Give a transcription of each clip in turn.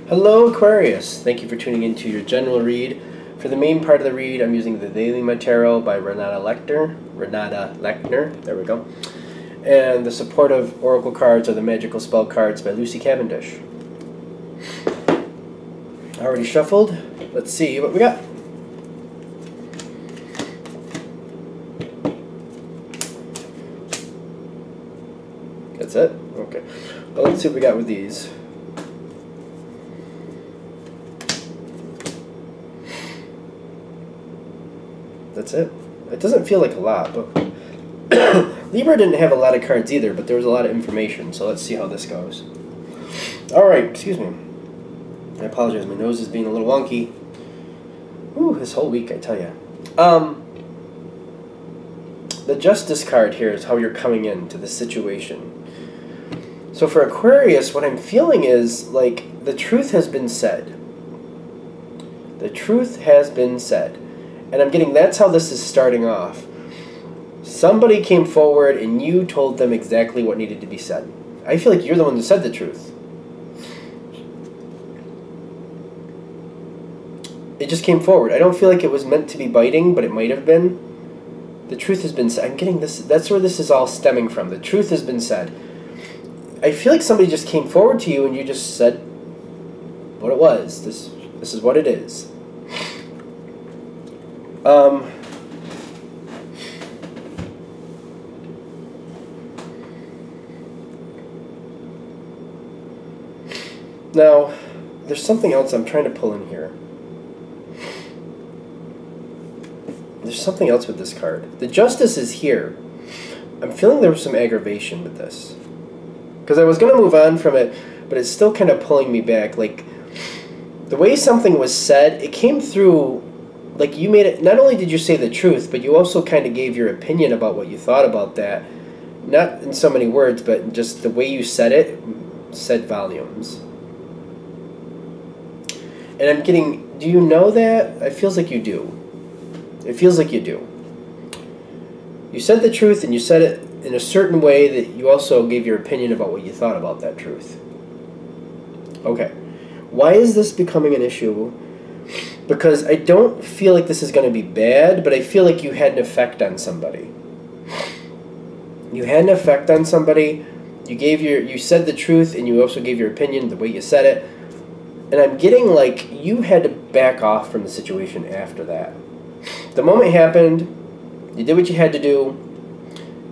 Hello Aquarius, thank you for tuning into your general read. For the main part of the read, I'm using the Daily Tarot by Renata Lechner, there we go. And the supportive oracle cards are the magical spell cards by Lucy Cavendish. Already shuffled, let's see what we got. That's it? Okay. Well, let's see what we got with these. That's it. It doesn't feel like a lot, but Libra didn't have a lot of cards either, but there was a lot of information, so let's see how this goes. Alright, excuse me. I apologize, my nose is being a little wonky. Ooh, this whole week, I tell you. The Justice card here is how you're coming into the situation. So for Aquarius, what I'm feeling is, like, the truth has been said. The truth has been said. And I'm getting, that's how this is starting off. Somebody came forward and you told them exactly what needed to be said. I feel like you're the one who said the truth. It just came forward. I don't feel like it was meant to be biting, but it might have been. The truth has been said. I'm getting this, that's where this is all stemming from. The truth has been said. I feel like somebody just came forward to you and you just said what it was. This is what it is. Now, there's something else I'm trying to pull in here. There's something else with this card. The Justice is here. I'm feeling there was some aggravation with this. Because I was going to move on from it, but it's still kind of pulling me back. Like, the way something was said, it came through, like you made it, not only did you say the truth, but you also kind of gave your opinion about what you thought about that. Not in so many words, but just the way you said it said volumes. And I'm getting, do you know that? It feels like you do. It feels like you do. You said the truth and you said it in a certain way that you also gave your opinion about what you thought about that truth. Okay. Why is this becoming an issue? Because I don't feel like this is going to be bad, but I feel like you had an effect on somebody. You had an effect on somebody. You said the truth and you also gave your opinion the way you said it. And I'm getting like you had to back off from the situation after that. The moment happened, you did what you had to do,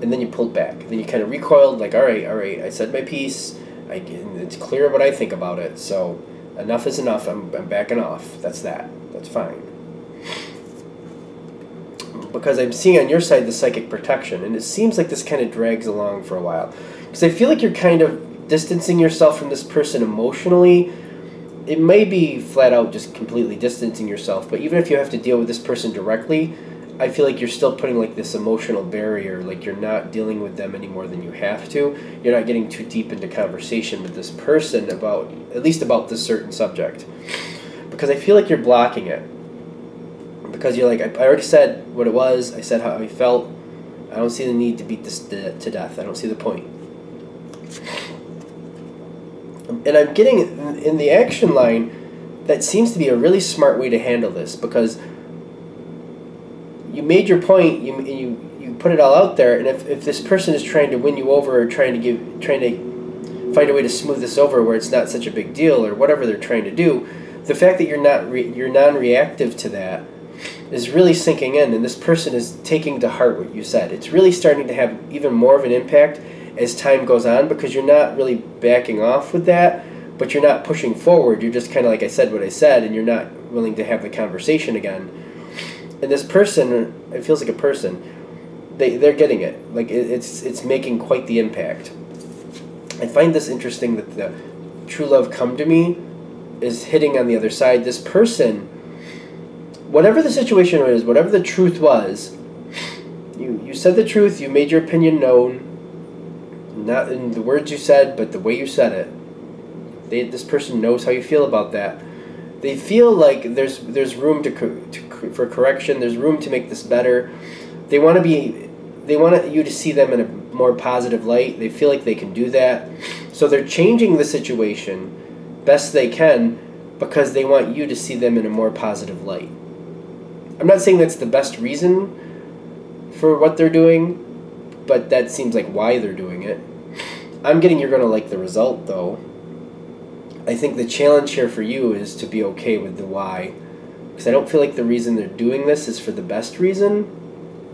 and then you pulled back. Then you kind of recoiled, like, all right, I said my piece. It's clear what I think about it, so enough is enough. I'm backing off. That's that. That's fine. Because I'm seeing on your side the psychic protection, and it seems like this kind of drags along for a while. Because I feel like you're kind of distancing yourself from this person emotionally. It may be flat out just completely distancing yourself, but even if you have to deal with this person directly, I feel like you're still putting like this emotional barrier, like you're not dealing with them any more than you have to. You're not getting too deep into conversation with this person about, at least about this certain subject. Because I feel like you're blocking it. Because you're like, I already said what it was, I said how I felt, I don't see the need to beat this to death, I don't see the point. And I'm getting in the action line, that seems to be a really smart way to handle this, because you made your point, you put it all out there, and if this person is trying to win you over or trying to find a way to smooth this over where it's not such a big deal or whatever they're trying to do, the fact that you're non-reactive to that is really sinking in, and this person is taking to heart what you said. It's really starting to have even more of an impact as time goes on, because you're not really backing off with that, but you're not pushing forward. You're just kind of like, I said what I said, and you're not willing to have the conversation again. And this person, it feels like a person, they're getting it. Like it's making quite the impact. I find this interesting that the true love come to me is hitting on the other side. This person, whatever the situation is, whatever the truth was, you said the truth, you made your opinion known, not in the words you said, but the way you said it. This person knows how you feel about that. They feel like there's room for correction. There's room to make this better. They want you to see them in a more positive light. They feel like they can do that. So they're changing the situation best they can because they want you to see them in a more positive light. I'm not saying that's the best reason for what they're doing, but that seems like why they're doing it. I'm getting you're going to like the result, though. I think the challenge here for you is to be okay with the why, because I don't feel like the reason they're doing this is for the best reason,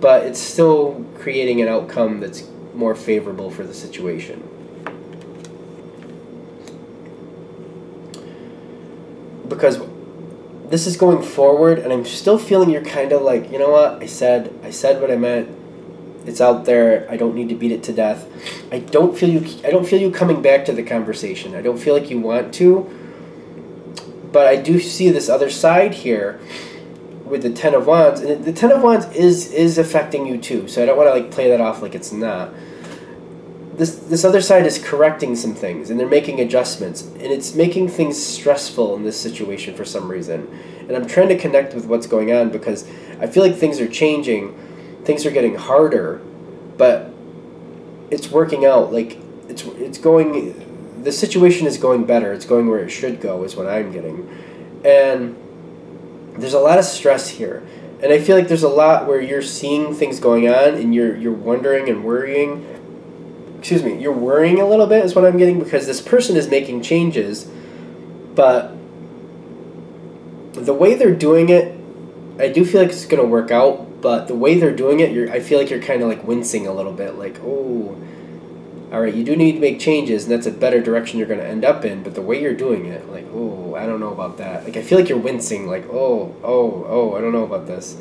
but it's still creating an outcome that's more favorable for the situation. Because this is going forward, and I'm still feeling you're kind of like, you know what, I said what I meant. It's out there. I don't need to beat it to death. I don't feel you coming back to the conversation. I don't feel like you want to. But I do see this other side here with the Ten of Wands, and the Ten of Wands is affecting you too. So I don't want to like play that off like it's not. This other side is correcting some things, and they're making adjustments, and it's making things stressful in this situation for some reason. And I'm trying to connect with what's going on, because I feel like things are changing, things are getting harder, but it's working out. Like it's going, the situation is going better. It's going where it should go, is what I'm getting. And there's a lot of stress here, and I feel like there's a lot where you're seeing things going on, and you're wondering and worrying. Excuse me, you're worrying a little bit is what I'm getting, because this person is making changes, but the way they're doing it, I do feel like it's going to work out, but the way they're doing it, I feel like you're kind of like wincing a little bit, like, oh, all right, you do need to make changes, and that's a better direction you're going to end up in, but the way you're doing it, like, oh, I don't know about that. Like, I feel like you're wincing, like, oh, I don't know about this.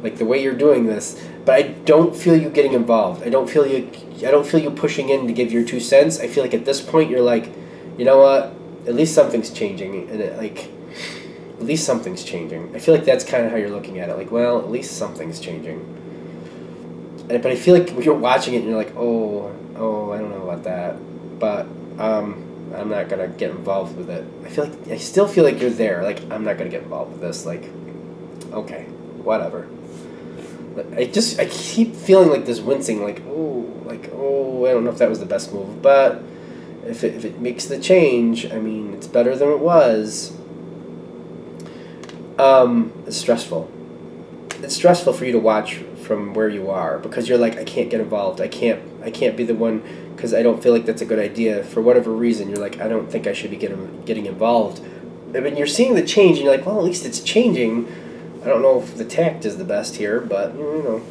Like, the way you're doing this, but I don't feel you getting involved. I don't feel you pushing in to give your 2 cents. I feel like at this point you're like, you know what? At least something's changing, and at least something's changing. I feel like that's kind of how you're looking at it. Like, well, at least something's changing. But I feel like when you're watching it, and you're like, oh, I don't know about that, but I'm not gonna get involved with it. I still feel like you're there. Like, I'm not gonna get involved with this. Like, okay, whatever. I keep feeling like this wincing, like, oh, I don't know if that was the best move, but if it makes the change, I mean, it's better than it was. It's stressful. It's stressful for you to watch from where you are, because you're like, I can't get involved. I can't be the one, because I don't feel like that's a good idea. For whatever reason, you're like, I don't think I should be getting involved. I mean, you're seeing the change, and you're like, well, at least it's changing. I don't know if the tact is the best here, but, you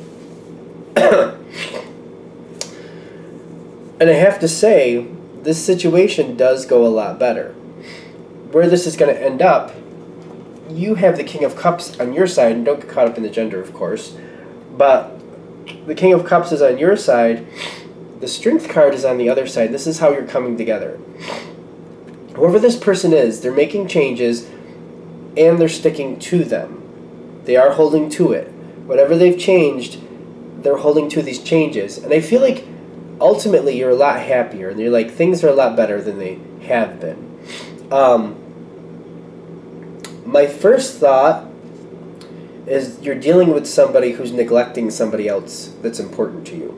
know. And I have to say, this situation does go a lot better. Where this is going to end up, you have the King of Cups on your side, and don't get caught up in the gender, of course, but the King of Cups is on your side, the Strength card is on the other side. This is how you're coming together. Whoever this person is, they're making changes, and they're sticking to them. They are holding to it. Whatever they've changed, they're holding to these changes. And I feel like ultimately you're a lot happier, and you're like, things are a lot better than they have been. My first thought is you're dealing with somebody who's neglecting somebody else that's important to you.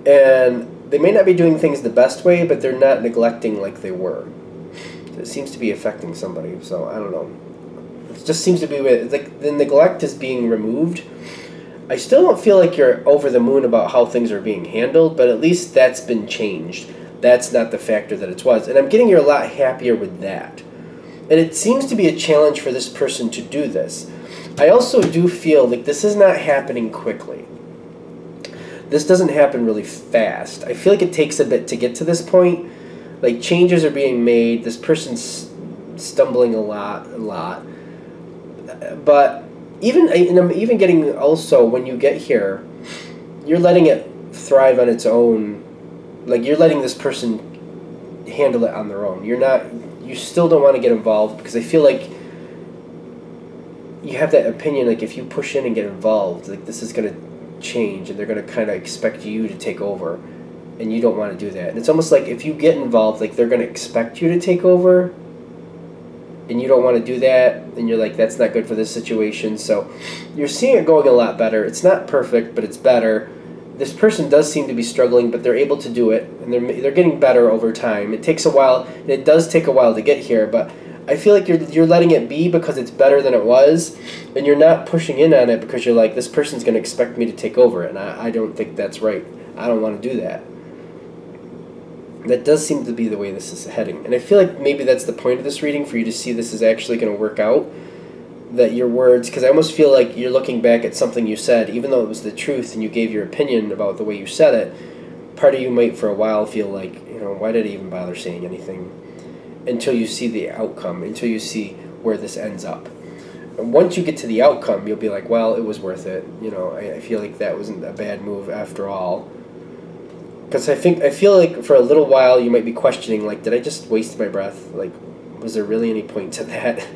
And they may not be doing things the best way, but they're not neglecting like they were. It seems to be affecting somebody, so I don't know. It just seems to be, like, the neglect is being removed. I still don't feel like you're over the moon about how things are being handled, but at least that's been changed. That's not the factor that it was. And I'm getting you're a lot happier with that. And it seems to be a challenge for this person to do this. I also do feel like this is not happening quickly. This doesn't happen really fast. I feel like it takes a bit to get to this point. Like, changes are being made. This person's stumbling a lot. But and I'm even getting also, when you get here, you're letting it thrive on its own. Like, you're letting this person handle it on their own. You still don't want to get involved, because I feel like you have that opinion, like, if you push in and get involved, like, this is going to change, and they're going to kind of expect you to take over, and you don't want to do that. And it's almost like if you get involved, like, they're going to expect you to take over, and you don't want to do that, and you're like, that's not good for this situation. So you're seeing it going a lot better. It's not perfect, but it's better. This person does seem to be struggling, but they're able to do it, and they're getting better over time. It takes a while, and it does take a while to get here, but I feel like you're letting it be because it's better than it was, and you're not pushing in on it because you're like, this person's going to expect me to take over, and I don't think that's right. I don't want to do that. That does seem to be the way this is heading. And I feel like maybe that's the point of this reading, for you to see this is actually going to work out. That your words, because I almost feel like you're looking back at something you said, even though it was the truth and you gave your opinion about the way you said it, part of you might for a while feel like, why did I even bother saying anything? Until you see the outcome, until you see where this ends up. And once you get to the outcome, you'll be like, well, it was worth it. I feel like that wasn't a bad move after all. Because I feel like for a little while you might be questioning, like, did I just waste my breath? Like, was there really any point to that?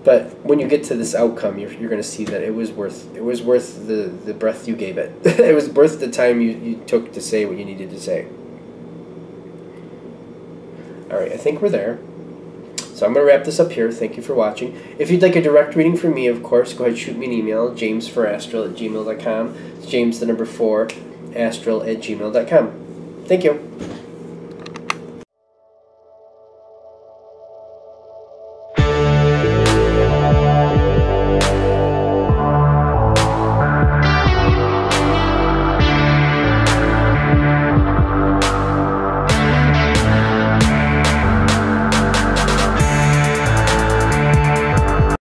But when you get to this outcome, you're going to see that it was worth the breath you gave it. It was worth the time you took to say what you needed to say. All right, I think we're there. So I'm going to wrap this up here. Thank you for watching. If you'd like a direct reading from me, of course, go ahead and shoot me an email, jamesforastral@gmail.com. It's James, the number 4, astral@gmail.com. Thank you.